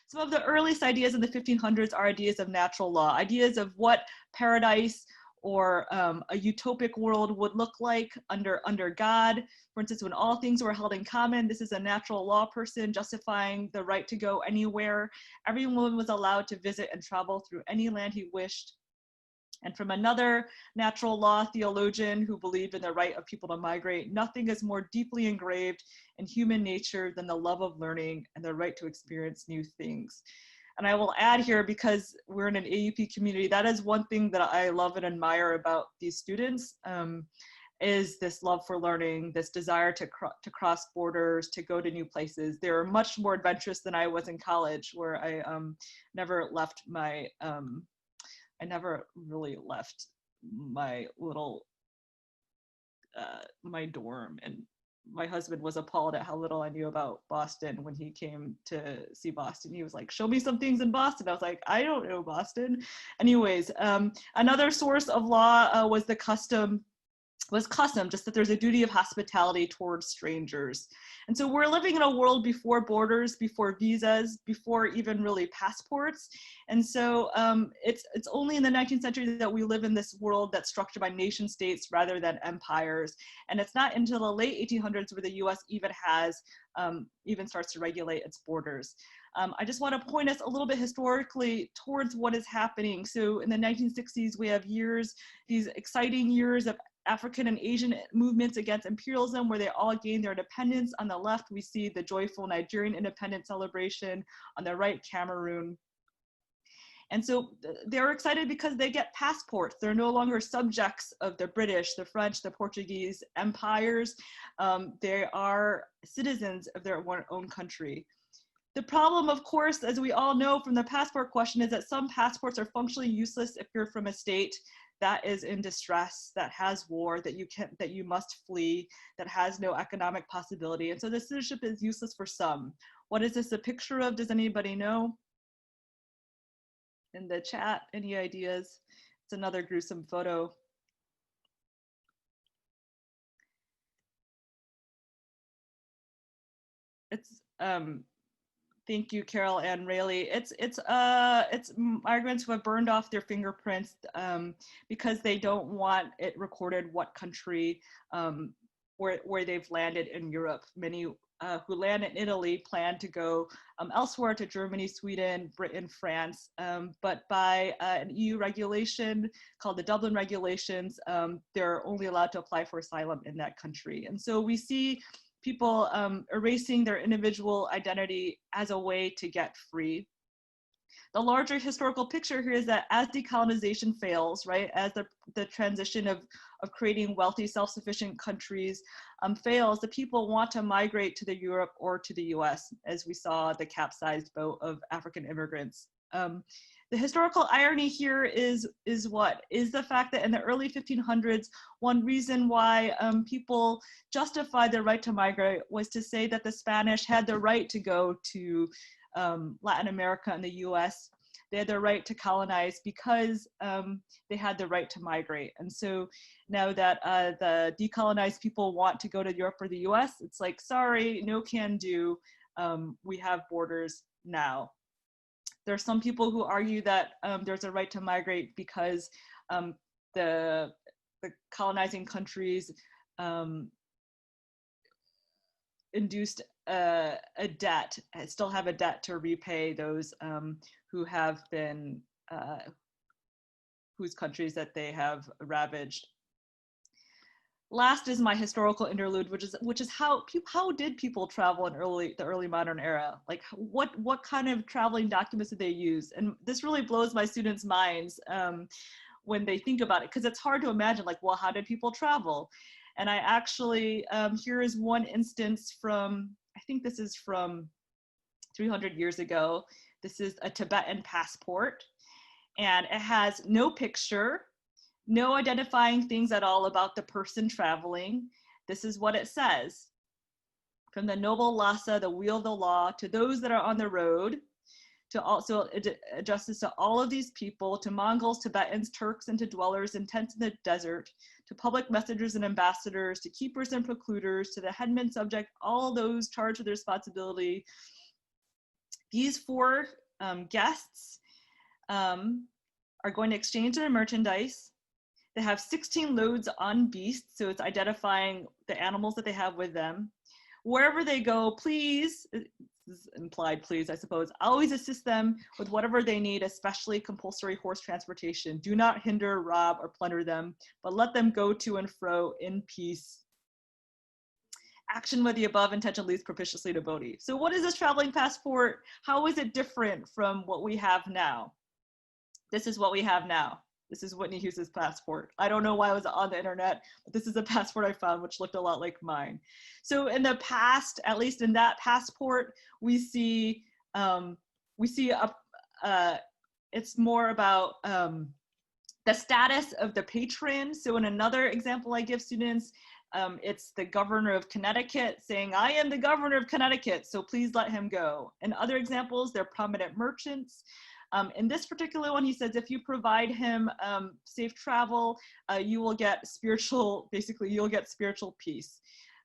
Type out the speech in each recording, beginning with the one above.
Some of the earliest ideas in the 1500s are ideas of natural law, ideas of what paradise or a utopic world would look like under God. For instance, when all things were held in common, this is a natural law person justifying the right to go anywhere. Everyone was allowed to visit and travel through any land he wished. And from another natural law theologian who believed in the right of people to migrate, nothing is more deeply engraved in human nature than the love of learning and the right to experience new things. And I will add here, because we're in an AUP community, that is one thing that I love and admire about these students, is this love for learning, this desire to cross borders, to go to new places. They're much more adventurous than I was in college, where I never left my, I never really left my little, my dorm. And my husband was appalled at how little I knew about Boston when he came to see Boston. He was like, show me some things in Boston. I was like, I don't know Boston. Anyways, another source of law was custom, just that there's a duty of hospitality towards strangers. And so we're living in a world before borders, before visas, before even really passports. And so it's only in the 19th century that we live in this world that's structured by nation states rather than empires. And it's not until the late 1800s where the US even starts to regulate its borders. I just want to point us a little bit historically towards what is happening. So in the 1960s, we have these exciting years of African and Asian movements against imperialism, where they all gained their independence. On the left, we see the joyful Nigerian independence celebration. On the right, Cameroon. And so they're excited because they get passports. They're no longer subjects of the British, the French, the Portuguese empires. They are citizens of their own country. The problem, of course, as we all know from the passport question, is that some passports are functionally useless if you're from a state that is in distress, that has war, that you must flee, that has no economic possibility. And so the citizenship is useless for some. What is this a picture of? Does anybody know? In the chat, any ideas? It's another gruesome photo. It's thank you, Carol Ann Rayleigh. It's migrants who have burned off their fingerprints because they don't want it recorded what country where they've landed in Europe. Many who land in Italy plan to go elsewhere, to Germany, Sweden, Britain, France, but by an EU regulation called the Dublin Regulations, they're only allowed to apply for asylum in that country. And so we see people erasing their individual identity as a way to get free. The larger historical picture here is that as decolonization fails, right, as the transition of creating wealthy, self-sufficient countries fails, the people want to migrate to the Europe or to the US, as we saw the capsized boat of African immigrants. The historical irony here is the fact that in the early 1500s, one reason why people justified their right to migrate was to say that the Spanish had the right to go to Latin America and the US. They had the right to colonize because they had the right to migrate. And so now that the decolonized people want to go to Europe or the US, it's like, sorry, no can do. We have borders now. There are some people who argue that there's a right to migrate because the colonizing countries induced a debt, still have a debt to repay those who have been, whose countries that they have ravaged. Last is my historical interlude, which is how did people travel in the early modern era? Like what kind of traveling documents did they use? And this really blows my students' minds when they think about it, because it's hard to imagine, like, well, how did people travel? And I actually, here is one instance from, I think this is from 300 years ago. This is a Tibetan passport, and it has no picture, no identifying things at all about the person traveling. This is what it says. From the noble Lhasa, the wheel of the law, to those that are on the road, to also justice to all of these people, to Mongols, Tibetans, Turks, and to dwellers in tents in the desert, to public messengers and ambassadors, to keepers and precluders, to the headman subject, all those charged with responsibility These four guests are going to exchange their merchandise. They have 16 loads on beasts, so it's identifying the animals that they have with them. Wherever they go, please, this is implied please, I suppose, always assist them with whatever they need, especially compulsory horse transportation. Do not hinder, rob, or plunder them, but let them go to and fro in peace. Action with the above intention leads propitiously to Bodhi. So what is this traveling passport? How is it different from what we have now? This is what we have now. This is Whitney Hughes's passport. I don't know why it was on the internet, but this is a passport I found which looked a lot like mine. So in the past, at least in that passport, we see it's more about the status of the patron. So in another example I give students, it's the governor of Connecticut saying, I am the governor of Connecticut, so please let him go. In other examples, they're prominent merchants. In this particular one, he says, if you provide him safe travel, you will get spiritual, basically you'll get spiritual peace.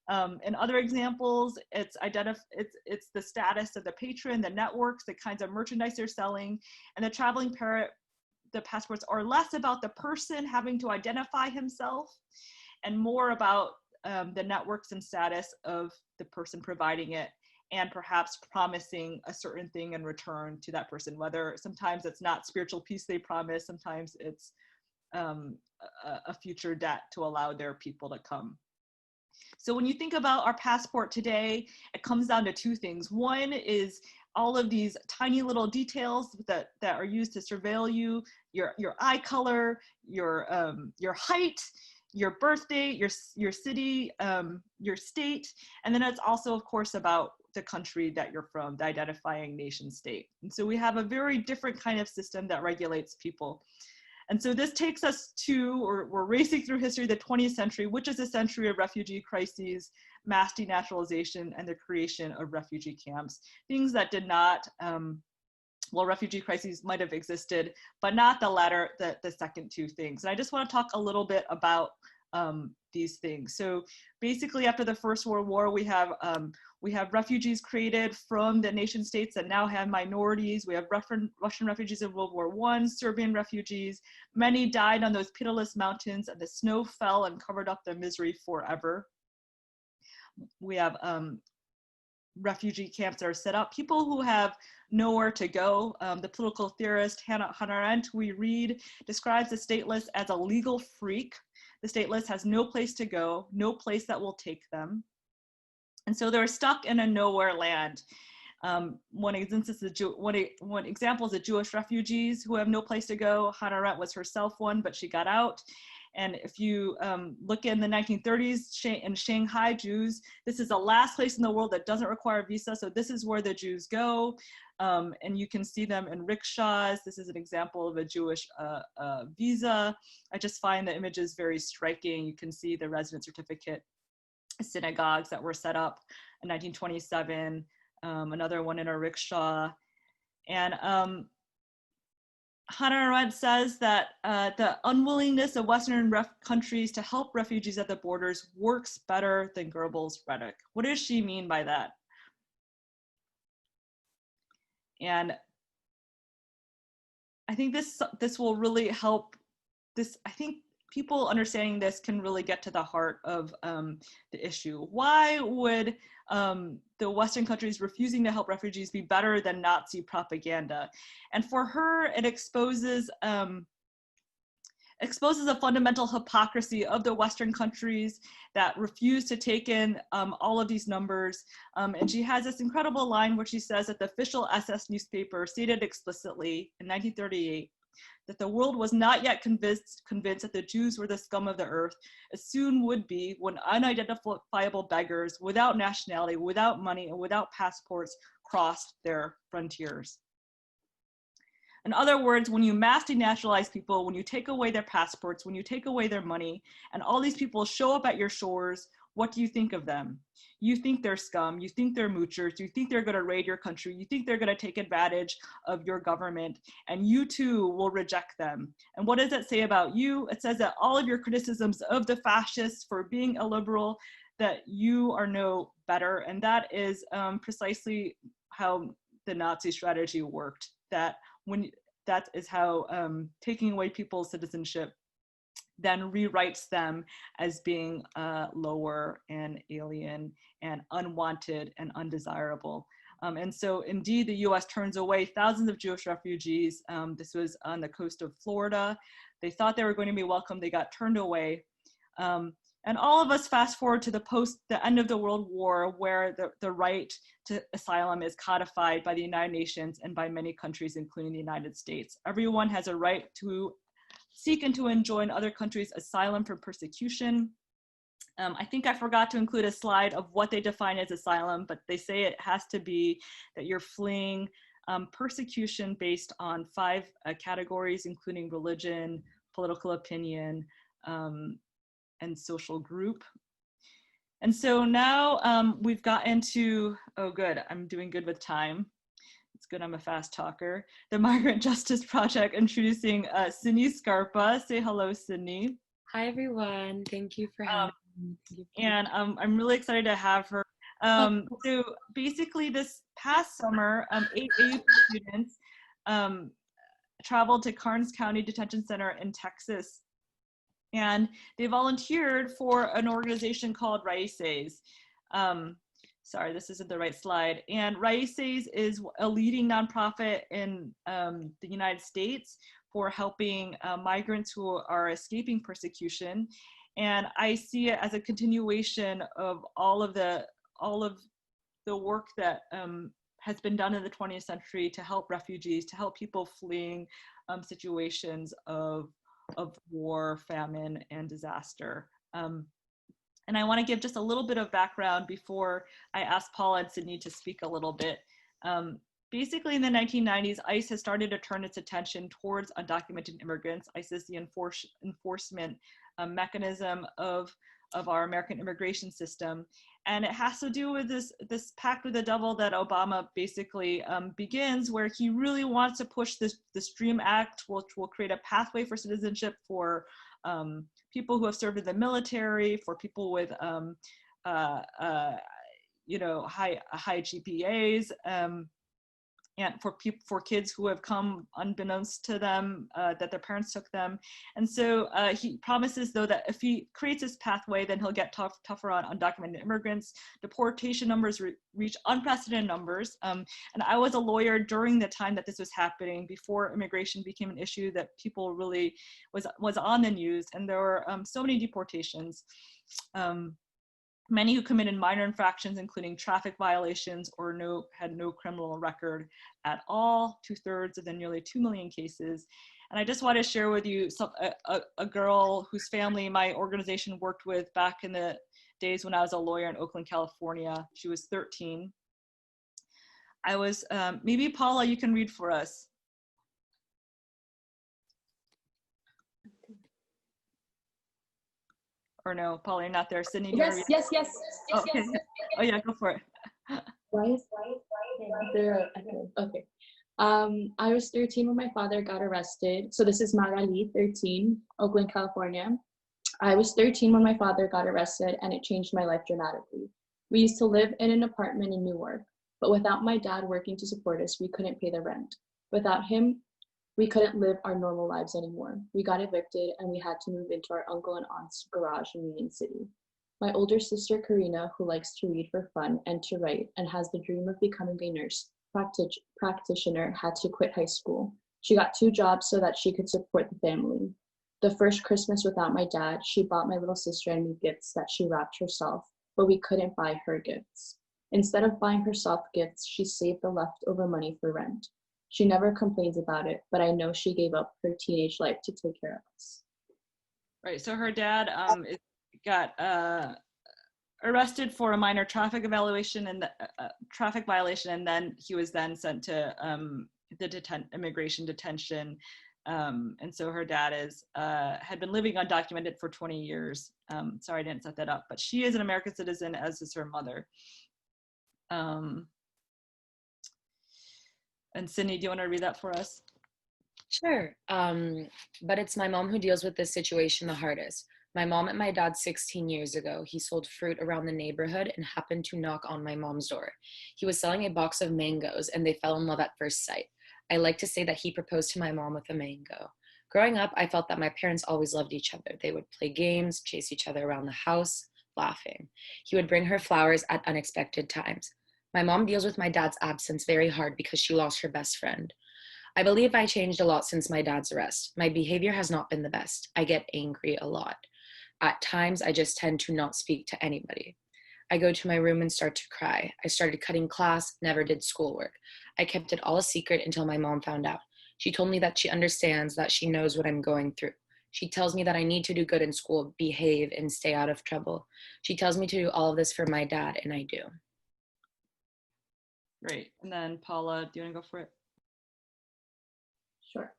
In other examples, it's the status of the patron, the networks, the kinds of merchandise they're selling, and the passports are less about the person having to identify himself and more about the networks and status of the person providing it, and perhaps promising a certain thing in return to that person, whether sometimes it's not spiritual peace they promise, sometimes it's a future debt to allow their people to come. So when you think about our passport today, it comes down to two things. One is all of these tiny little details that are used to surveil you, your eye color, your height, your birthday, your city, your state, and then it's also, of course, about the country that you're from, the identifying nation state. And so we have a very different kind of system that regulates people. And so this takes us to, or we're racing through history, the 20th century, which is a century of refugee crises, mass denaturalization, and the creation of refugee camps. Things that did not, well, refugee crises might have existed, but not the second two things. And I just want to talk a little bit about these things. So basically, after the First World War, we have refugees created from the nation states that now have minorities. We have Russian refugees in World War I, Serbian refugees. Many died on those pitiless mountains, and the snow fell and covered up their misery forever. We have refugee camps that are set up, people who have nowhere to go. The political theorist Hannah Arendt, we read, describes the stateless as a legal freak. The stateless has no place to go, no place that will take them. And so they're stuck in a nowhere land. One example is the Jewish refugees who have no place to go. Hannah Arendt was herself one, but she got out. And if you look in the 1930s in Shanghai, Jews, this is the last place in the world that doesn't require a visa. So this is where the Jews go. And you can see them in rickshaws. This is an example of a Jewish visa. I just find the images very striking. You can see the resident certificate synagogues that were set up in 1927, another one in a rickshaw. And Hannah Arendt says that the unwillingness of Western countries to help refugees at the borders works better than Goebbels' rhetoric. What does she mean by that? And I think this will really help. I think people understanding this can really get to the heart of the issue. Why would the Western countries refusing to help refugees be better than Nazi propaganda? And for her, it exposes a fundamental hypocrisy of the Western countries that refuse to take in all of these numbers. And she has this incredible line where she says that the official SS newspaper stated explicitly in 1938 that the world was not yet convinced that the Jews were the scum of the earth, as soon would be when unidentifiable beggars without nationality, without money, and without passports crossed their frontiers. In other words, when you mass denaturalize people, when you take away their passports, when you take away their money, and all these people show up at your shores, what do you think of them? You think they're scum, you think they're moochers, you think they're gonna raid your country, you think they're gonna take advantage of your government, and you too will reject them. And what does it say about you? It says that all of your criticisms of the fascists for being illiberal, that you are no better. And that is precisely how the Nazi strategy worked. That is how taking away people's citizenship then rewrites them as being lower and alien and unwanted and undesirable. And so indeed, the US turns away thousands of Jewish refugees. This was on the coast of Florida. They thought they were going to be welcome. They got turned away. And all of us fast forward to the end of the World War, where the right to asylum is codified by the United Nations and by many countries, including the United States. Everyone has a right to seek and to enjoy in other countries asylum from persecution. I think I forgot to include a slide of what they define as asylum, but they say it has to be that you're fleeing persecution based on 5 categories, including religion, political opinion, and social group. And so now we've gotten to, oh good, I'm doing good with time. It's good, I'm a fast talker. The Migrant Justice Project, introducing Sydney Scarpa. Say hello, Sydney. Hi, everyone. Thank you for having me. And I'm really excited to have her. So basically this past summer, 8 AUP students traveled to Karnes County Detention Center in Texas. And they volunteered for an organization called Raices. Sorry, this isn't the right slide. And Raices is a leading nonprofit in the United States for helping migrants who are escaping persecution. And I see it as a continuation of all of the work that has been done in the 20th century to help refugees, to help people fleeing situations of war, famine, and disaster. And I want to give just a little bit of background before I ask Paula and Sydney to speak a little bit. Basically, in the 1990s, ICE has started to turn its attention towards undocumented immigrants. ICE is the enforcement mechanism of our American immigration system. And it has to do with this pact with the devil that Obama basically begins, where he really wants to push this DREAM Act, which will create a pathway for citizenship for people who have served in the military, for people with high GPAs, and for kids who have come unbeknownst to them, that their parents took them. And so he promises, though, that if he creates this pathway, then he'll get tougher on undocumented immigrants. Deportation numbers reach unprecedented numbers. And I was a lawyer during the time that this was happening, before immigration became an issue that people really was on the news. And there were so many deportations. Many who committed minor infractions, including traffic violations, or had no criminal record at all, 2/3 of the nearly 2 million cases. And I just want to share with you a girl whose family my organization worked with back in the days when I was a lawyer in Oakland, California. She was 13. I was, maybe Paula, you can read for us. Or no, Paula, you're not there. Sydney, do you want to read? Yes. Oh, okay. Oh yeah, go for it. Okay. I was 13 when my father got arrested. So this is Magali, 13, Oakland, California. I was 13 when my father got arrested, and it changed my life dramatically. We used to live in an apartment in Newark, but without my dad working to support us, we couldn't pay the rent. Without him, we couldn't live our normal lives anymore. We got evicted, and we had to move into our uncle and aunt's garage in Union City. My older sister, Karina, who likes to read for fun and to write and has the dream of becoming a nurse practitioner, had to quit high school. She got 2 jobs so that she could support the family. The first Christmas without my dad, she bought my little sister and me gifts that she wrapped herself, but we couldn't buy her gifts. Instead of buying herself gifts, she saved the leftover money for rent. She never complains about it, but I know she gave up her teenage life to take care of us. Right, so her dad got arrested for a minor traffic violation, and then he was then sent to the immigration detention. And so her dad had been living undocumented for 20 years. Sorry, I didn't set that up, but she is an American citizen, as is her mother. And Sydney, do you want to read that for us? Sure, but it's my mom who deals with this situation the hardest. My mom met my dad 16 years ago. He sold fruit around the neighborhood and happened to knock on my mom's door. He was selling a box of mangoes and they fell in love at first sight. I like to say that he proposed to my mom with a mango. Growing up, I felt that my parents always loved each other. They would play games, chase each other around the house, laughing. He would bring her flowers at unexpected times. My mom deals with my dad's absence very hard because she lost her best friend. I believe I changed a lot since my dad's arrest. My behavior has not been the best. I get angry a lot. At times, I just tend to not speak to anybody. I go to my room and start to cry. I started cutting class, never did schoolwork. I kept it all a secret until my mom found out. She told me that she understands, that she knows what I'm going through. She tells me that I need to do good in school, behave, and stay out of trouble. She tells me to do all of this for my dad, and I do. Great. And then Paula, do you want to go for it? Sure.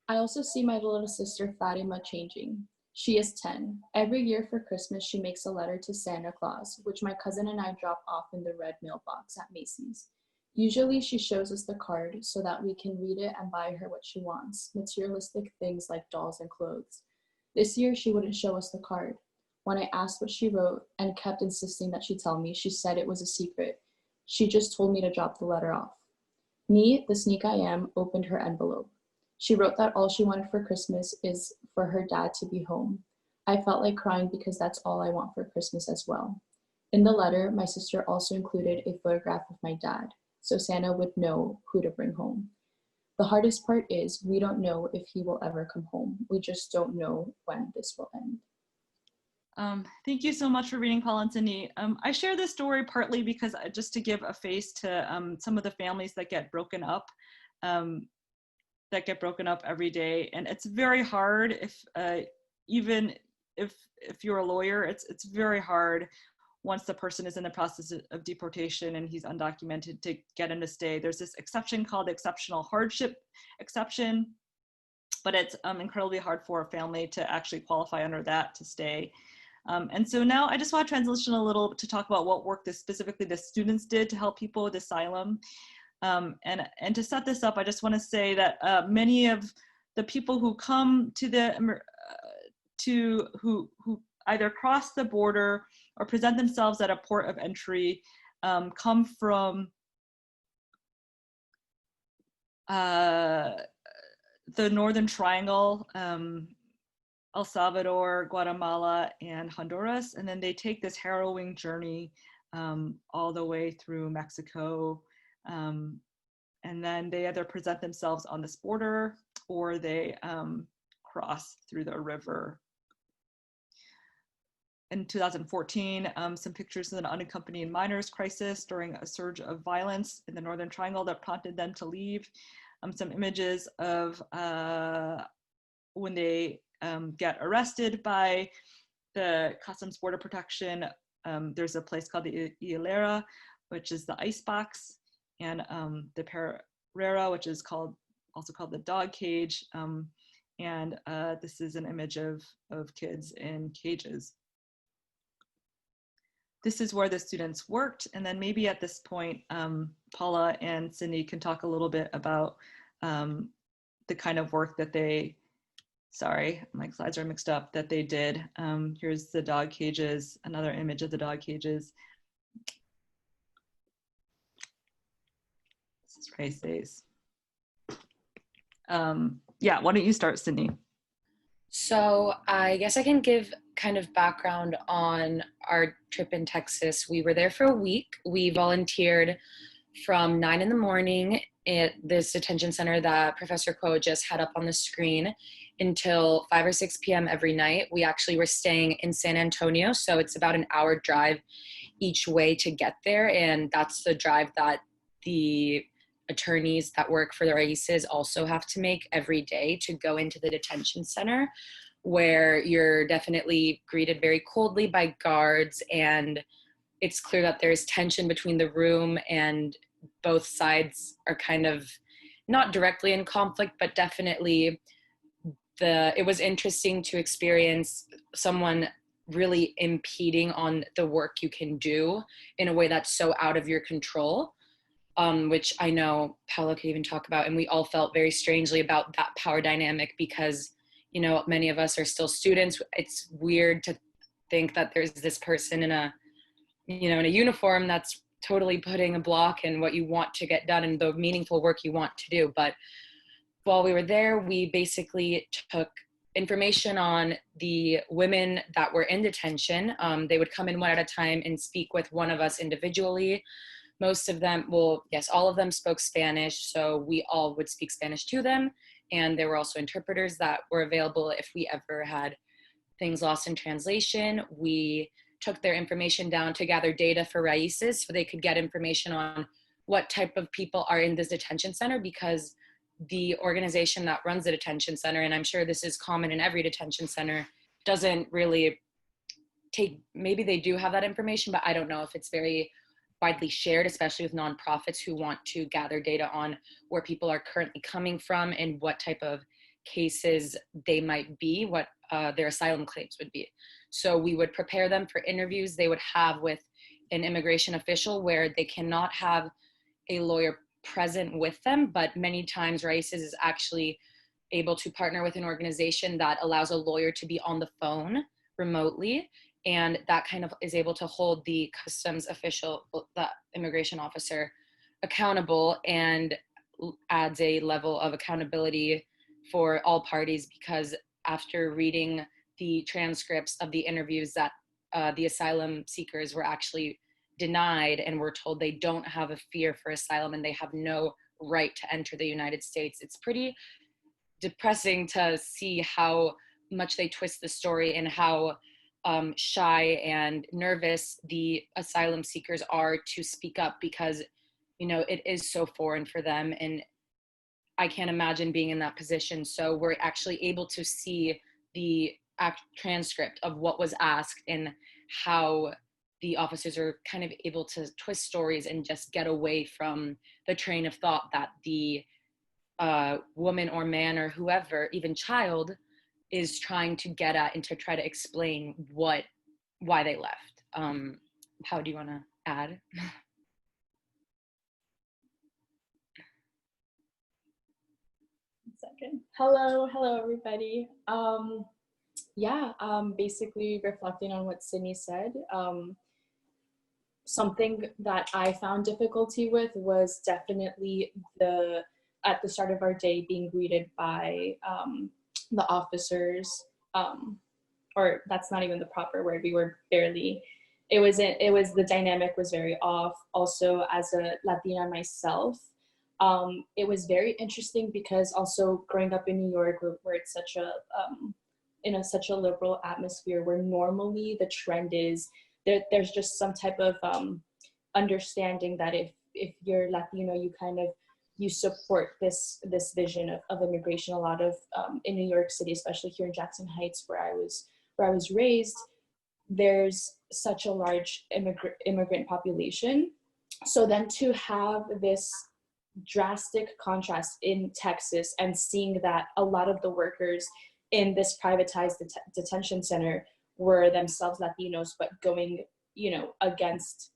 I also see my little sister Fatima changing. She is 10. Every year for Christmas, she makes a letter to Santa Claus, which my cousin and I drop off in the red mailbox at Macy's. Usually she shows us the card so that we can read it and buy her what she wants, materialistic things like dolls and clothes. This year, she wouldn't show us the card. When I asked what she wrote and kept insisting that she tell me, she said it was a secret. She just told me to drop the letter off. Me, the sneak I am, opened her envelope. She wrote that all she wanted for Christmas is for her dad to be home. I felt like crying because that's all I want for Christmas as well. In the letter, my sister also included a photograph of my dad, so Santa would know who to bring home. The hardest part is we don't know if he will ever come home. We just don't know when this will end. Thank you so much for reading, Paula and Cindy. I share this story partly because just to give a face to some of the families that get broken up every day. And it's very hard even if you're a lawyer, it's very hard once the person is in the process of deportation and he's undocumented to get him to stay. There's this exception called the exceptional hardship exception, but it's incredibly hard for a family to actually qualify under that to stay. And so now I just want to transition a little to talk about what work specifically the students did to help people with asylum. And to set this up, I just want to say that many of the people who come to who either cross the border or present themselves at a port of entry come from the Northern Triangle, El Salvador, Guatemala, and Honduras, and then they take this harrowing journey all the way through Mexico. And then they either present themselves on this border or they cross through the river. In 2014, some pictures of an unaccompanied minors crisis during a surge of violence in the Northern Triangle that prompted them to leave. Some images of when they get arrested by the Customs Border Protection. There's a place called the Hilera, which is the ice box, and the Perrera, which is also called the dog cage. And this is an image of kids in cages. This is where the students worked. And then maybe at this point, Paula and Cindy can talk a little bit about the kind of work that they, sorry, my slides are mixed up, that they did. Here's the dog cages, another image of the dog cages. This is Raices. Yeah, why don't you start, Cindy? So I guess I can give kind of background on our trip in Texas. We were there for a week. We volunteered from 9 in the morning at this detention center that Professor Kuo just had up on the screen until 5 or 6 p.m. every night. We actually were staying in San Antonio, so it's about an hour drive each way to get there, and that's the drive that the attorneys that work for the Raices also have to make every day to go into the detention center, where you're definitely greeted very coldly by guards, and it's clear that there's tension between the room, and both sides are kind of not directly in conflict, but definitely it was interesting to experience someone really impeding on the work you can do in a way that's so out of your control. Which I know Paula could even talk about, and we all felt very strangely about that power dynamic because you know, many of us are still students. It's weird to think that there's this person in a, you know, in a uniform that's totally putting a block in what you want to get done and the meaningful work you want to do. But while we were there, we basically took information on the women that were in detention. They would come in one at a time and speak with one of us individually. Most of them, well, yes, all of them spoke Spanish, so we all would speak Spanish to them. And there were also interpreters that were available if we ever had things lost in translation. We took their information down to gather data for Raices so they could get information on what type of people are in this detention center, because the organization that runs the detention center, and I'm sure this is common in every detention center, doesn't really take, maybe they do have that information, but I don't know if it's very widely shared, especially with nonprofits who want to gather data on where people are currently coming from and what type of cases they might be, what their asylum claims would be. So we would prepare them for interviews they would have with an immigration official where they cannot have a lawyer present with them, but many times Raices is actually able to partner with an organization that allows a lawyer to be on the phone remotely, and that kind of is able to hold the customs official, the immigration officer, accountable, and adds a level of accountability for all parties, because after reading the transcripts of the interviews that the asylum seekers were actually denied and were told they don't have a fear for asylum and they have no right to enter the United States, it's pretty depressing to see how much they twist the story and how shy and nervous the asylum seekers are to speak up, because, you know, it is so foreign for them, and I can't imagine being in that position. So we're actually able to see the transcript of what was asked and how the officers are kind of able to twist stories and just get away from the train of thought that the woman or man or whoever, even child, is trying to get at and to try to explain why they left. How do you want to add? Second. Hello everybody. Basically reflecting on what Sydney said, something that I found difficulty with was definitely at the start of our day being greeted by the officers, or that's not even the proper word. We were barely, the dynamic was very off. Also, as a Latina myself, it was very interesting because also growing up in New York, where it's such a such a liberal atmosphere, where normally the trend is there's just some type of understanding that if you're Latino, you support this vision of immigration. A lot of in New York City, especially here in Jackson Heights, where I was raised, there's such a large immigrant population. So then to have this drastic contrast in Texas and seeing that a lot of the workers in this privatized detention center were themselves Latinos, but going, against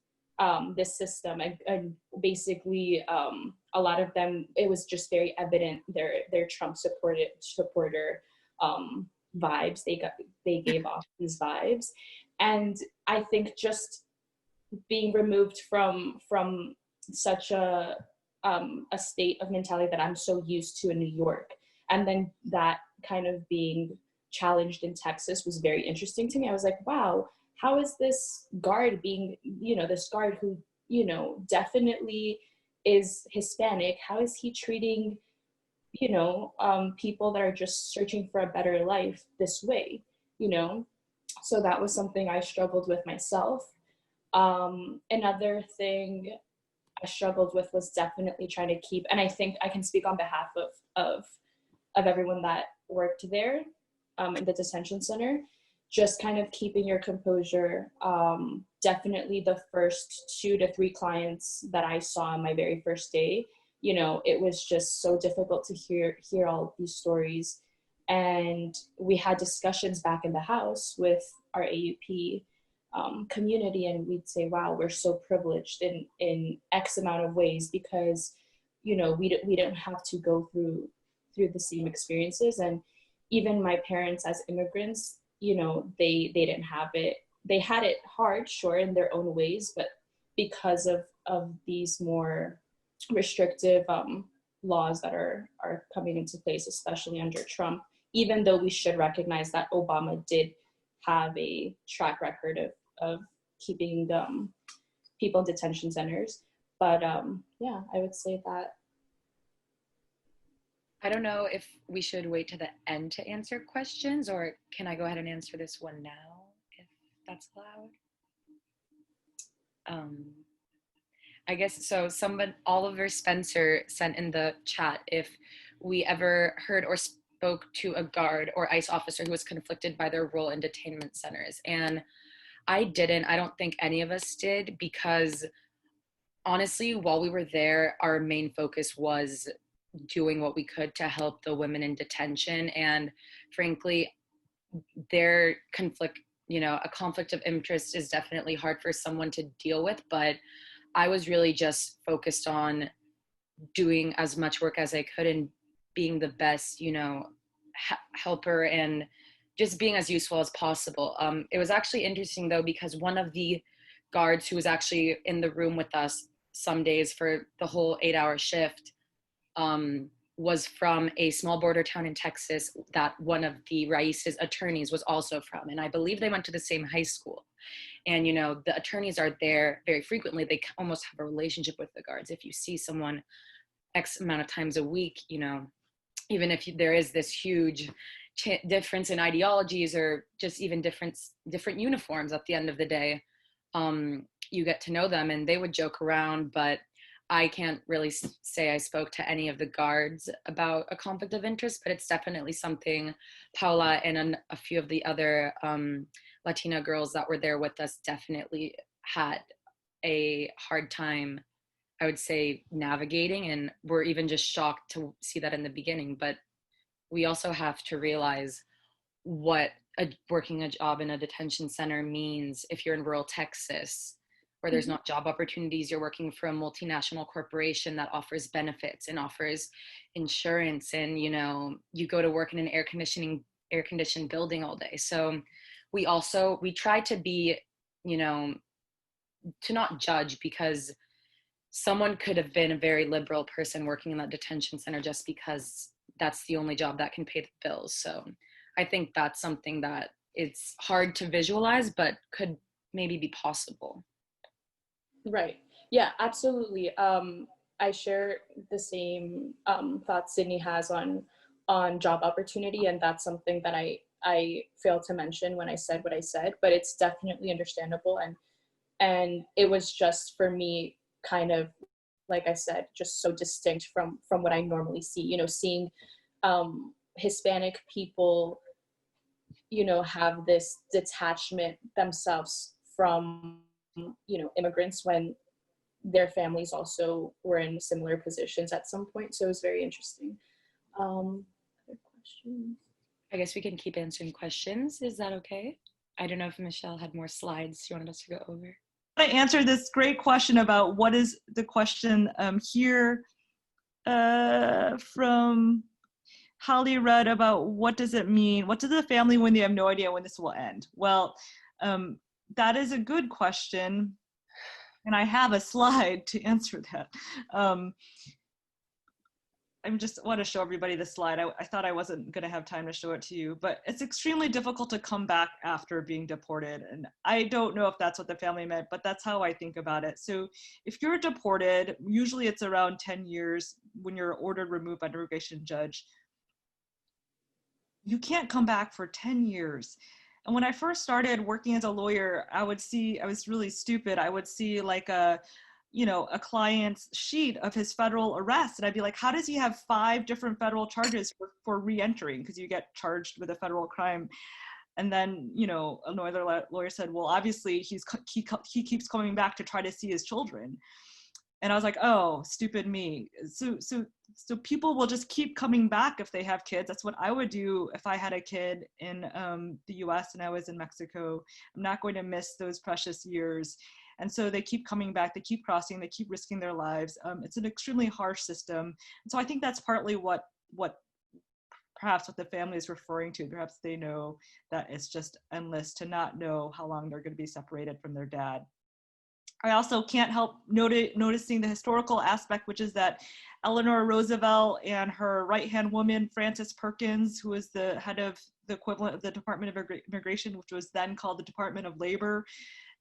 this system, and basically a lot of them, it was just very evident their Trump supporter vibes. They gave off these vibes, and I think just being removed from such a state of mentality that I'm so used to in New York, and then that kind of being challenged in Texas was very interesting to me. I was like, wow, how is this guard being, this guard who, definitely is Hispanic, how is he treating, people that are just searching for a better life this way, So that was something I struggled with myself. Another thing I struggled with was definitely trying to keep, and I think I can speak on behalf of everyone that worked there in the detention center, just kind of keeping your composure. Definitely the first 2 to 3 clients that I saw on my very first day, it was just so difficult to hear all these stories. And we had discussions back in the house with our AUP community, and we'd say, wow, we're so privileged in X amount of ways, because we don't have to go through the same experiences. And even my parents as immigrants, you know, they didn't have it. They had it hard, sure, in their own ways, but because of these more restrictive laws that are coming into place, especially under Trump, even though we should recognize that Obama did have a track record of keeping people in detention centers. But yeah, I would say that. I don't know if we should wait to the end to answer questions, or can I go ahead and answer this one now, if that's allowed? I guess so. Oliver Spencer sent in the chat if we ever heard or spoke to a guard or ICE officer who was conflicted by their role in detainment centers. And I didn't. I don't think any of us did, because honestly, while we were there, our main focus was doing what we could to help the women in detention. And frankly, their conflict, a conflict of interest is definitely hard for someone to deal with, but I was really just focused on doing as much work as I could and being the best, helper and just being as useful as possible. It was actually interesting though, because one of the guards who was actually in the room with us some days for the whole 8-hour shift was from a small border town in Texas that one of the Raices attorneys was also from. And I believe they went to the same high school. And, the attorneys are there very frequently. They almost have a relationship with the guards. If you see someone X amount of times a week, even if there is this huge difference in ideologies or just even different uniforms at the end of the day, you get to know them, and they would joke around, but I can't really say I spoke to any of the guards about a conflict of interest, but it's definitely something Paula and a few of the other Latina girls that were there with us definitely had a hard time, I would say, navigating, and we're even just shocked to see that in the beginning. But we also have to realize what working a job in a detention center means if you're in rural Texas, where there's not job opportunities. You're working for a multinational corporation that offers benefits and offers insurance, and you go to work in an air-conditioned building all day. So we try to be, to not judge, because someone could have been a very liberal person working in that detention center just because that's the only job that can pay the bills. So I think that's something that it's hard to visualize, but could maybe be possible. Right. Yeah, absolutely. I share the same thoughts Sydney has on job opportunity, and that's something that I failed to mention when I said what I said, but it's definitely understandable, and it was just for me kind of, like I said, just so distinct from what I normally see. Seeing Hispanic people, have this detachment themselves from immigrants when their families also were in similar positions at some point. So it was very interesting. Other questions? I guess we can keep answering questions. Is that okay? I don't know if Michelle had more slides she wanted us to go over. I answered this great question about what is the question here from Holly read about what does it mean? What does the family when they have no idea when this will end? Well, that is a good question, and I have a slide to answer that. I just want to show everybody the slide. I thought I wasn't going to have time to show it to you, but it's extremely difficult to come back after being deported. And I don't know if that's what the family meant, but that's how I think about it. So if you're deported, usually it's around 10 years when you're ordered removed by an immigration judge. You can't come back for 10 years. And when I first started working as a lawyer, I was really stupid. I would see like a client's sheet of his federal arrest. And I'd be like, how does he have 5 different federal charges for re-entering? Because you get charged with a federal crime. And then, another lawyer said, well, obviously he keeps coming back to try to see his children. And I was like, oh, stupid me. So people will just keep coming back if they have kids. That's what I would do if I had a kid in the US and I was in Mexico. I'm not going to miss those precious years. And so they keep coming back, they keep crossing, they keep risking their lives. It's an extremely harsh system. And so I think that's partly what perhaps what the family is referring to. Perhaps they know that it's just endless to not know how long they're going to be separated from their dad. I also can't help noticing the historical aspect, which is that Eleanor Roosevelt and her right-hand woman, Frances Perkins, who was the head of the equivalent of the Department of Immigration, which was then called the Department of Labor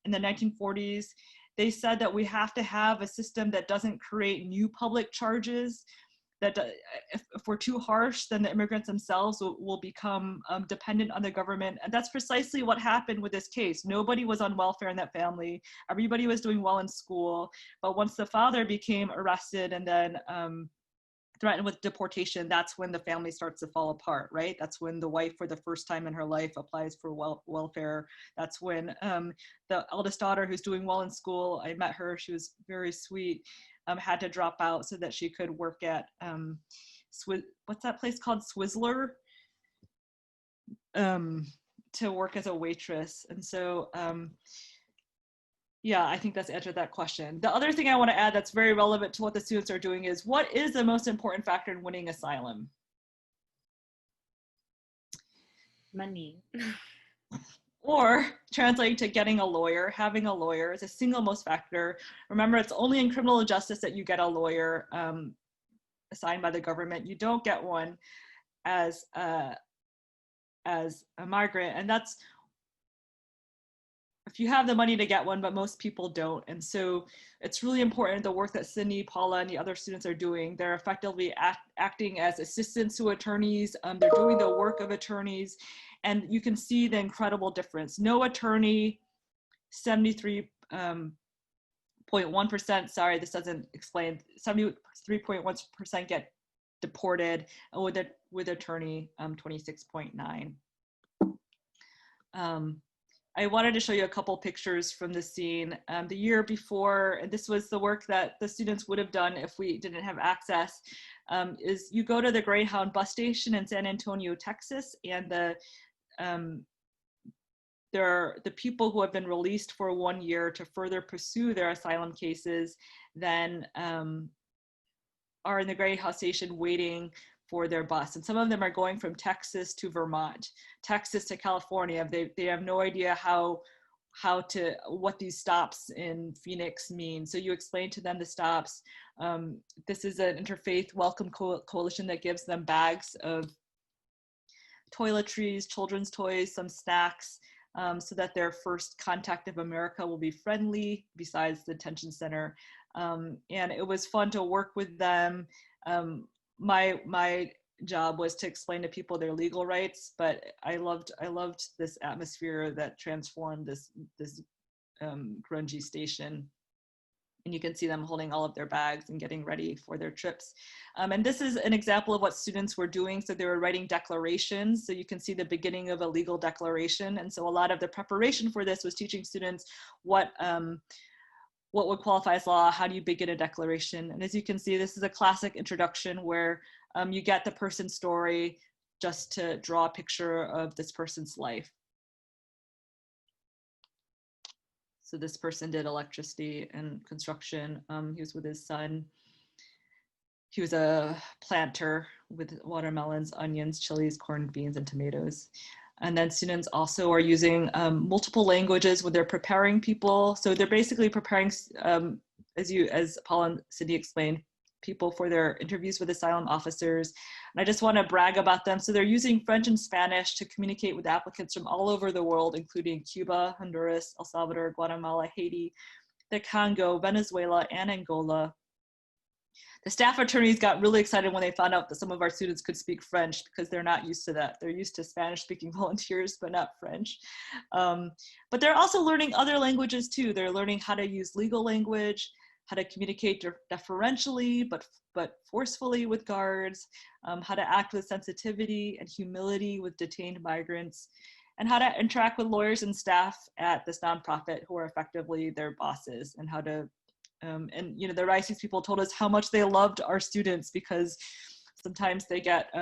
in the 1940s, they said that we have to have a system that doesn't create new public charges, that if we're too harsh, then the immigrants themselves will become dependent on the government. And that's precisely what happened with this case. Nobody was on welfare in that family. Everybody was doing well in school. But once the father became arrested and then threatened with deportation, that's when the family starts to fall apart, right? That's when the wife, for the first time in her life, applies for welfare. That's when the eldest daughter, who's doing well in school, I met her, she was very sweet, had to drop out so that she could work at, what's that place called? Swizzler, to work as a waitress. And so, yeah, I think that's answered that question. The other thing I want to add that's very relevant to what the students are doing is, what is the most important factor in winning asylum? Money. Or translating to getting a lawyer, having a lawyer is a single most factor. Remember, it's only in criminal justice that you get a lawyer assigned by the government. You don't get one as a migrant, and that's if you have the money to get one, but most people don't. And so it's really important, the work that Cindy, Paula, and the other students are doing. They're effectively acting as assistants to attorneys. They're doing the work of attorneys. And you can see the incredible difference. No attorney, 73.1%, sorry, this doesn't explain, 73.1% get deported, and with attorney, 26.9. I wanted to show you a couple pictures from the scene. The year before, and this was the work that the students would have done if we didn't have access, is you go to the Greyhound bus station in San Antonio, Texas, and there are the people who have been released for 1 year to further pursue their asylum cases, then are in the Greyhound station waiting for their bus. And some of them are going from Texas to Vermont, Texas to California. They have no idea what these stops in Phoenix mean. So you explain to them the stops. This is an interfaith welcome coalition that gives them bags of toiletries, children's toys, some snacks, so that their first contact of America will be friendly besides the detention center. And it was fun to work with them. My job was to explain to people their legal rights, but I loved this atmosphere that transformed this grungy station. And you can see them holding all of their bags and getting ready for their trips. And this is an example of what students were doing. So they were writing declarations. So you can see the beginning of a legal declaration. And so a lot of the preparation for this was teaching students what would qualify as law, how do you begin a declaration. And as you can see, this is a classic introduction where you get the person's story just to draw a picture of this person's life. So this person did electricity and construction. He was with his son. He was a planter with watermelons, onions, chilies, corn, beans, and tomatoes. And then students also are using multiple languages when they're preparing people. So they're basically preparing, as Paul and Cindy explained, people for their interviews with asylum officers. And I just want to brag about them. So they're using French and Spanish to communicate with applicants from all over the world, including Cuba, Honduras, El Salvador, Guatemala, Haiti, the Congo, Venezuela, and Angola. The staff attorneys got really excited when they found out that some of our students could speak French, because they're not used to that. They're used to Spanish-speaking volunteers, but not French. But they're also learning other languages too. They're learning how to use legal language, how to communicate deferentially, but forcefully with guards, how to act with sensitivity and humility with detained migrants, and how to interact with lawyers and staff at this nonprofit who are effectively their bosses, and how to and you know, the Raices people told us how much they loved our students, because sometimes they get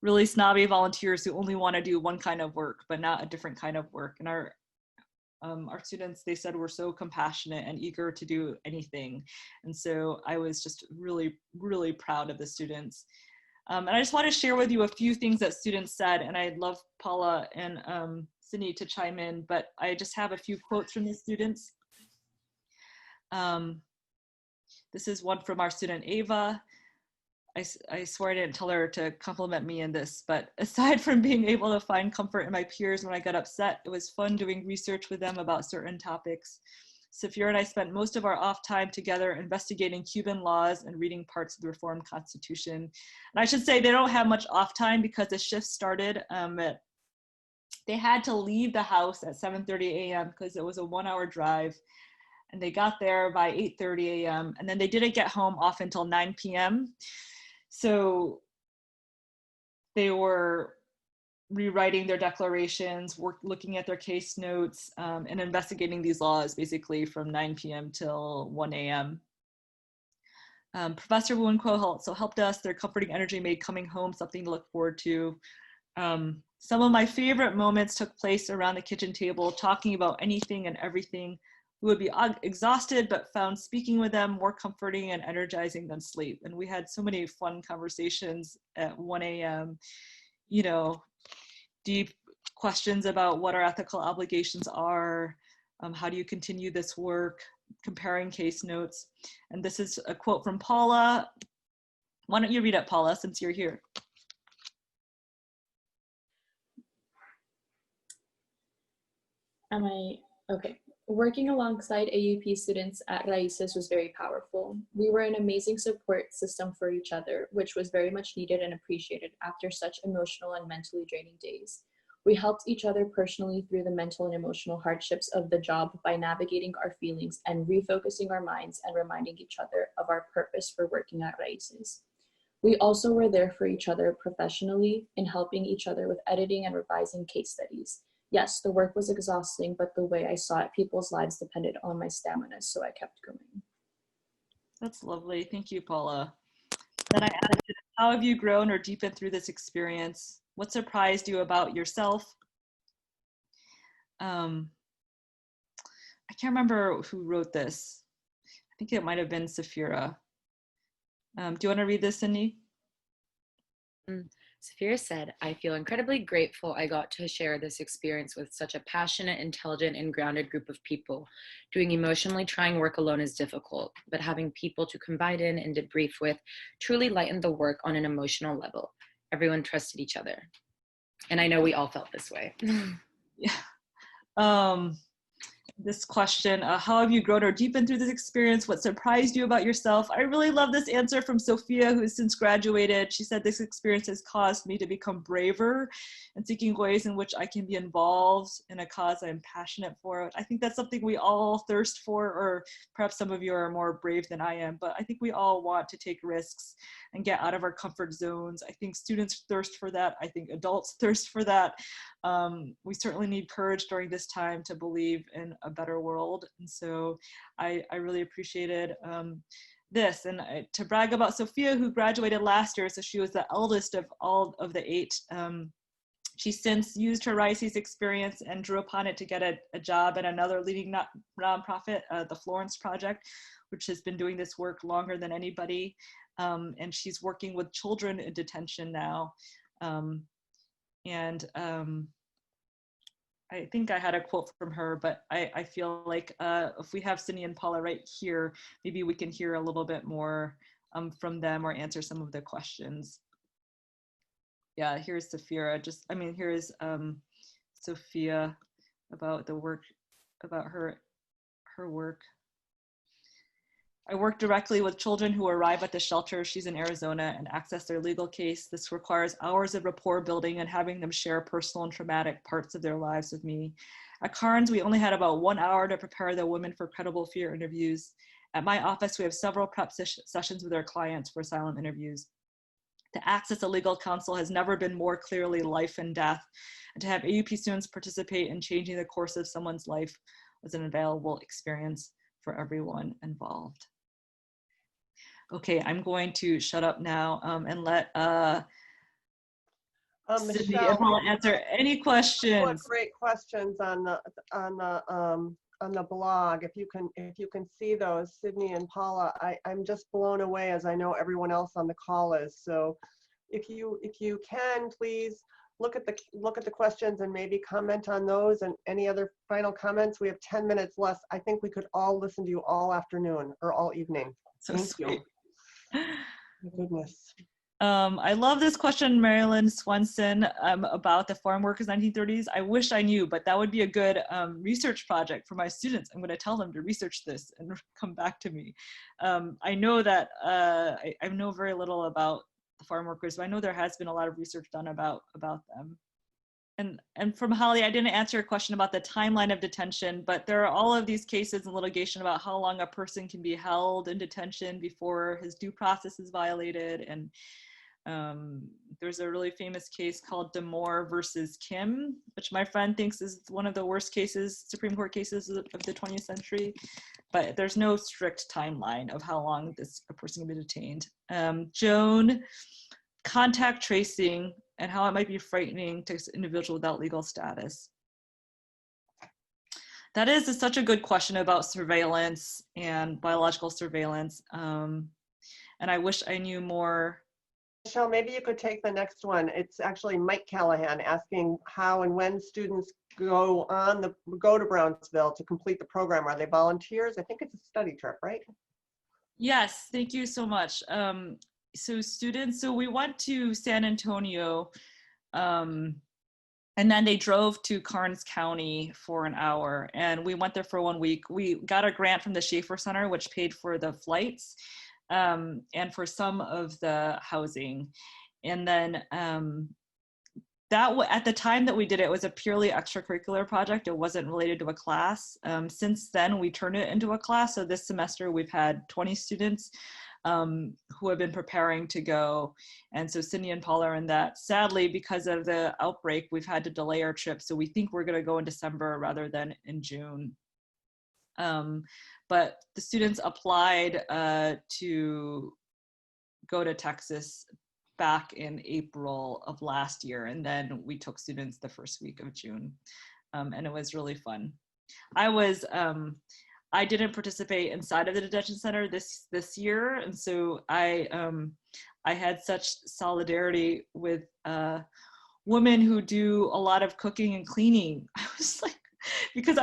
really snobby volunteers who only want to do one kind of work, but not a different kind of work. And our students, they said, were so compassionate and eager to do anything. And so I was just really, really proud of the students. And I just want to share with you a few things that students said, and I'd love Paula and Cindy to chime in, but I just have a few quotes from the students. This is one from our student Ava. I swear I didn't tell her to compliment me in this, but aside from being able to find comfort in my peers when I got upset, it was fun doing research with them about certain topics. Safira and I spent most of our off time together investigating Cuban laws and reading parts of the Reformed Constitution. And I should say they don't have much off time because the shift started they had to leave the house at 7:30 a.m. because it was a 1-hour drive. And they got there by 8:30 a.m. and then they didn't get home off until 9 p.m. So they were rewriting their declarations, looking at their case notes, and investigating these laws basically from 9 p.m. till 1 a.m. Professor Kuo also helped us. Their comforting energy made coming home something to look forward to. Some of my favorite moments took place around the kitchen table, talking about anything and everything. We would be exhausted, but found speaking with them more comforting and energizing than sleep. And we had so many fun conversations at 1 a.m., you know, deep questions about what our ethical obligations are, how do you continue this work, comparing case notes. And this is a quote from Paula. Why don't you read it, Paula, since you're here? Okay. Working alongside AUP students at Raices was very powerful. We were an amazing support system for each other, which was very much needed and appreciated after such emotional and mentally draining days. We helped each other personally through the mental and emotional hardships of the job by navigating our feelings and refocusing our minds and reminding each other of our purpose for working at Raices. We also were there for each other professionally in helping each other with editing and revising case studies. Yes, the work was exhausting, but the way I saw it, people's lives depended on my stamina, so I kept going. That's lovely. Thank you, Paula. Then I added, how have you grown or deepened through this experience? What surprised you about yourself? I can't remember who wrote this. I think it might have been Safira. Do you want to read this, Cindy? Safira said, I feel incredibly grateful I got to share this experience with such a passionate, intelligent, and grounded group of people. Doing emotionally trying work alone is difficult, but having people to confide in and debrief with truly lightened the work on an emotional level. Everyone trusted each other. And I know we all felt this way. Yeah. This question, how have you grown or deepened through this experience? What surprised you about yourself? I really love this answer from Sophia, who has since graduated. She said, this experience has caused me to become braver and seeking ways in which I can be involved in a cause I'm passionate for. I think that's something we all thirst for, or perhaps some of you are more brave than I am, but I think we all want to take risks and get out of our comfort zones. I think students thirst for that. I think adults thirst for that. We certainly need courage during this time to believe in a better world. And so I really appreciated this. And to brag about Sophia, who graduated last year, so she was the eldest of all of the 8. She since used her Raices experience and drew upon it to get a job at another leading nonprofit, the Florence Project, which has been doing this work longer than anybody. And she's working with children in detention now. I think I had a quote from her, but I feel like if we have Cindy and Paula right here, maybe we can hear a little bit more from them or answer some of the questions. Yeah, here's Safira. Here's Sophia about the work, about her work. I work directly with children who arrive at the shelter, she's in Arizona, and access their legal case. This requires hours of rapport building and having them share personal and traumatic parts of their lives with me. At Carnes, we only had about 1 hour to prepare the women for credible fear interviews. At my office, we have several prep sessions with our clients for asylum interviews. To access a legal counsel has never been more clearly life and death, and to have AUP students participate in changing the course of someone's life was an invaluable experience for everyone involved. Okay, I'm going to shut up now and let Sydney and Paula answer any questions. Great questions on the blog. If you can see those, Sydney and Paula, I'm just blown away, as I know everyone else on the call is. So if you can, please look at the questions and maybe comment on those, and any other final comments. We have 10 minutes left. I think we could all listen to you all afternoon or all evening. So Thank sweet. you. My goodness. I love this question, Marilyn Swenson, about the farm workers 1930s. I wish I knew, but that would be a good research project for my students. I'm going to tell them to research this and come back to me. I know that I know very little about the farm workers, but I know there has been a lot of research done about them. And from Holly, I didn't answer your question about the timeline of detention, but there are all of these cases in litigation about how long a person can be held in detention before his due process is violated. And there's a really famous case called Damore versus Kim, which my friend thinks is one of the worst cases, Supreme Court cases of the 20th century, but there's no strict timeline of how long a person can be detained. Joan, contact tracing and how it might be frightening to an individual without legal status. That is such a good question about surveillance and biological surveillance. And I wish I knew more. Michelle, maybe you could take the next one. It's actually Mike Callahan asking how and when students go to Brownsville to complete the program. Are they volunteers? I think it's a study trip, right? Yes, thank you so much. So we went to San Antonio, and then they drove to Karnes County for an hour, and we went there for 1 week. We got a grant from the Schaefer Center, which paid for the flights and for some of the housing. And then at the time that we did it, it was a purely extracurricular project. It wasn't related to a class. Since then, we turned it into a class. So this semester, we've had 20 students who have been preparing to go. And so Cindy and Paula are in that. Sadly, because of the outbreak, we've had to delay our trip. So we think we're going to go in December rather than in June. But the students applied to go to Texas back in April of last year. And then we took students the first week of June. And it was really fun. I didn't participate inside of the detention center this year, and so I had such solidarity with women who do a lot of cooking and cleaning. I was like, because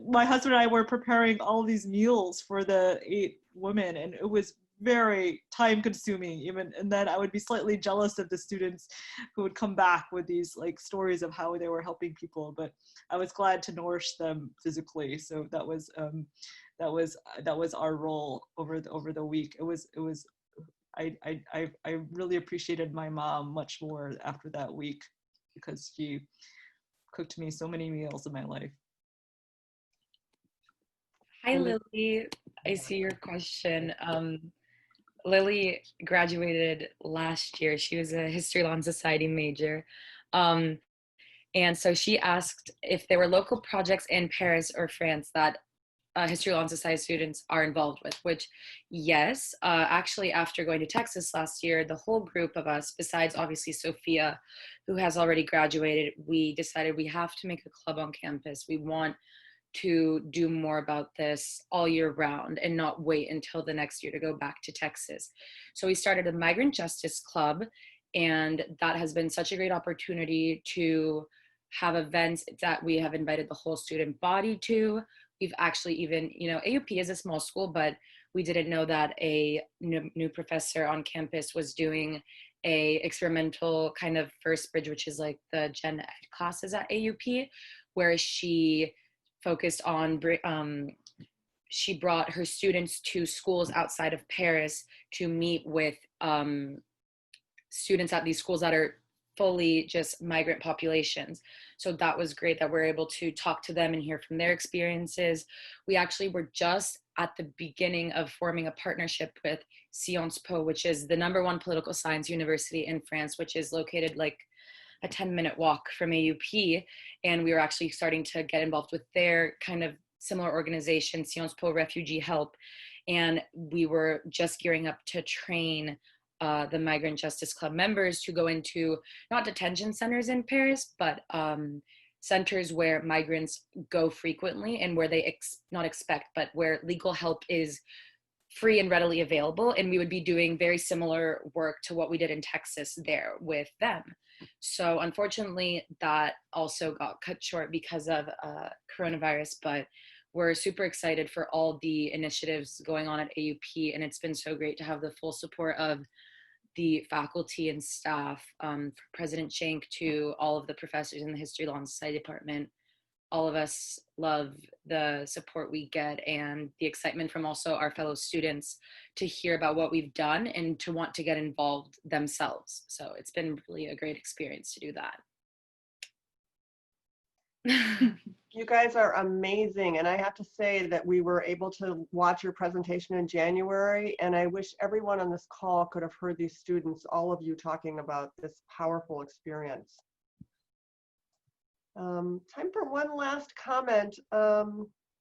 my husband and I were preparing all these meals for the 8 women, and it was very time consuming even, and then I would be slightly jealous of the students who would come back with these like stories of how they were helping people, but I was glad to nourish them physically. So that was our role over the week. I really appreciated my mom much more after that week because she cooked me so many meals in my life. Hi, Lily. I see your question. Lily graduated last year. She was a History Law and Society major. And so she asked if there were local projects in Paris or France that History Law and Society students are involved with, which yes, actually after going to Texas last year, the whole group of us, besides obviously Sophia, who has already graduated, we decided we have to make a club on campus. We want to do more about this all year round and not wait until the next year to go back to Texas. So we started a Migrant Justice Club, and that has been such a great opportunity to have events that we have invited the whole student body to. We've actually even, AUP is a small school, but we didn't know that a new professor on campus was doing a experimental kind of first bridge, which is like the gen ed classes at AUP, where she focused on, she brought her students to schools outside of Paris to meet with students at these schools that are fully just migrant populations. So that was great that we're able to talk to them and hear from their experiences. We actually were just at the beginning of forming a partnership with Sciences Po, which is the #1 political science university in France, which is located like a 10-minute walk from AUP. And we were actually starting to get involved with their kind of similar organization, Sciences Po Refugee Help. And we were just gearing up to train the Migrant Justice Club members to go into not detention centers in Paris, but centers where migrants go frequently and where they not expect, but where legal help is free and readily available, and we would be doing very similar work to what we did in Texas there with them. So unfortunately, that also got cut short because of coronavirus, but we're super excited for all the initiatives going on at AUP, and it's been so great to have the full support of the faculty and staff, from President Shank to all of the professors in the History, Law, and Society department. All of us love the support we get and the excitement from also our fellow students to hear about what we've done and to want to get involved themselves. So it's been really a great experience to do that. You guys are amazing, and I have to say that we were able to watch your presentation in January, and I wish everyone on this call could have heard these students, all of you, talking about this powerful experience. Time for one last comment. I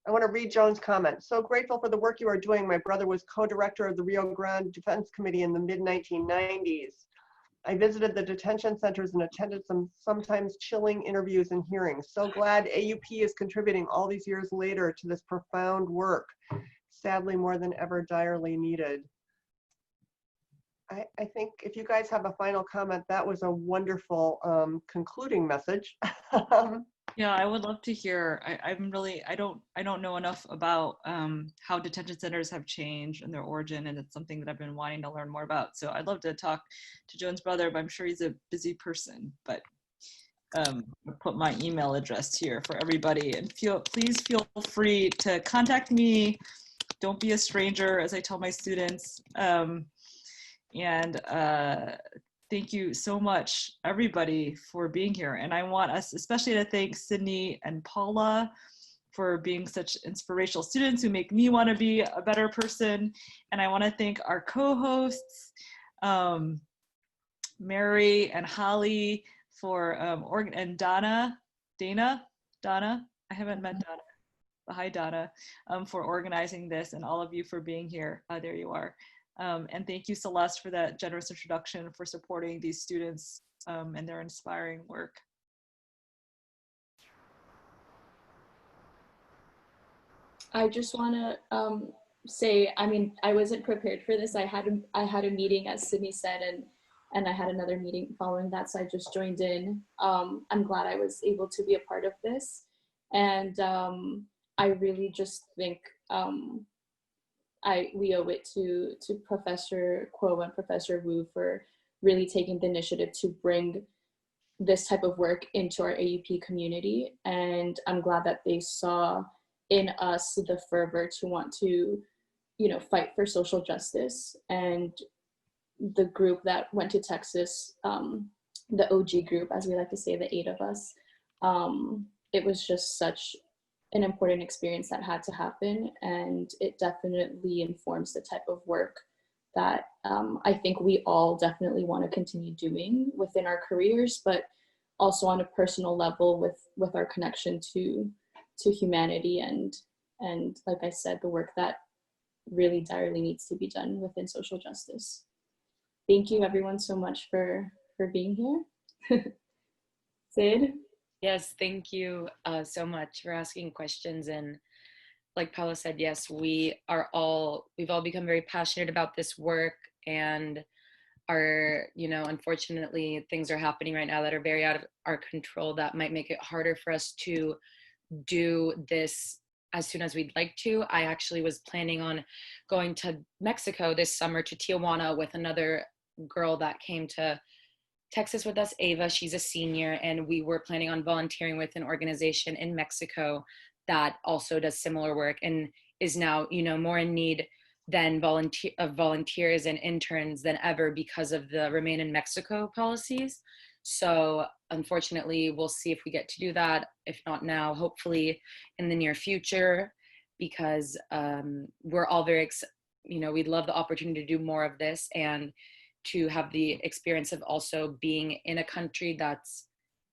want to read Joan's comment. So grateful for the work you are doing. My brother was co-director of the Rio Grande Defense Committee in the mid-1990s. I visited the detention centers and attended some sometimes chilling interviews and hearings. So glad AUP is contributing all these years later to this profound work, sadly more than ever direly needed. I think if you guys have a final comment, that was a wonderful concluding message. Yeah, I would love to hear. I don't know enough about how detention centers have changed and their origin, and it's something that I've been wanting to learn more about. So I'd love to talk to Joan's brother, but I'm sure he's a busy person. But I'll put my email address here for everybody, and please feel free to contact me. Don't be a stranger, as I tell my students. Thank you so much, everybody, for being here. And I want us especially to thank Sydney and Paula for being such inspirational students who make me want to be a better person. And I want to thank our co-hosts, Mary and Holly, and Dana, I haven't met Dana. Hi, Donna, for organizing this, and all of you for being here. There you are. And thank you, Celeste, for that generous introduction, for supporting these students and their inspiring work. I just want to say, I mean, I wasn't prepared for this. I had a meeting, as Sydney said, and I had another meeting following that, so I just joined in. I'm glad I was able to be a part of this, and I really just think we owe it to Professor Kuo and Professor Wu for really taking the initiative to bring this type of work into our AUP community. And I'm glad that they saw in us the fervor to want to, fight for social justice. And the group that went to Texas, the OG group, as we like to say, the 8 of us, it was just such an important experience that had to happen, and it definitely informs the type of work that I think we all definitely want to continue doing within our careers, but also on a personal level with our connection to humanity and like I said, the work that really direly needs to be done within social justice. Thank you everyone so much for being here. Sid? Yes, thank you so much for asking questions. And like Paula said, yes, we've all become very passionate about this work, and unfortunately things are happening right now that are very out of our control that might make it harder for us to do this as soon as we'd like to. I actually was planning on going to Mexico this summer, to Tijuana, with another girl that came to Texas with us, Ava. She's a senior, and we were planning on volunteering with an organization in Mexico that also does similar work and is now, more in need than volunteers and interns than ever because of the Remain in Mexico policies. So unfortunately, we'll see if we get to do that. If not now, hopefully in the near future, because we're all very, we'd love the opportunity to do more of this, and to have the experience of also being in a country that's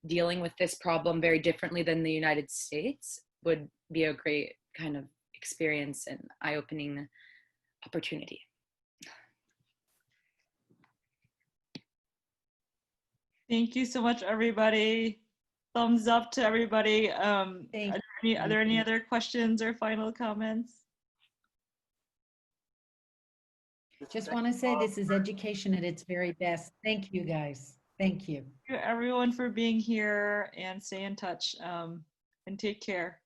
dealing with this problem very differently than the United States would be a great kind of experience and eye-opening opportunity. Thank you so much, everybody. Thumbs up to everybody. Are there any other questions or final comments? Just want to say this is education at its very best. Thank you, guys. Thank you. Thank you everyone for being here, and stay in touch, and take care.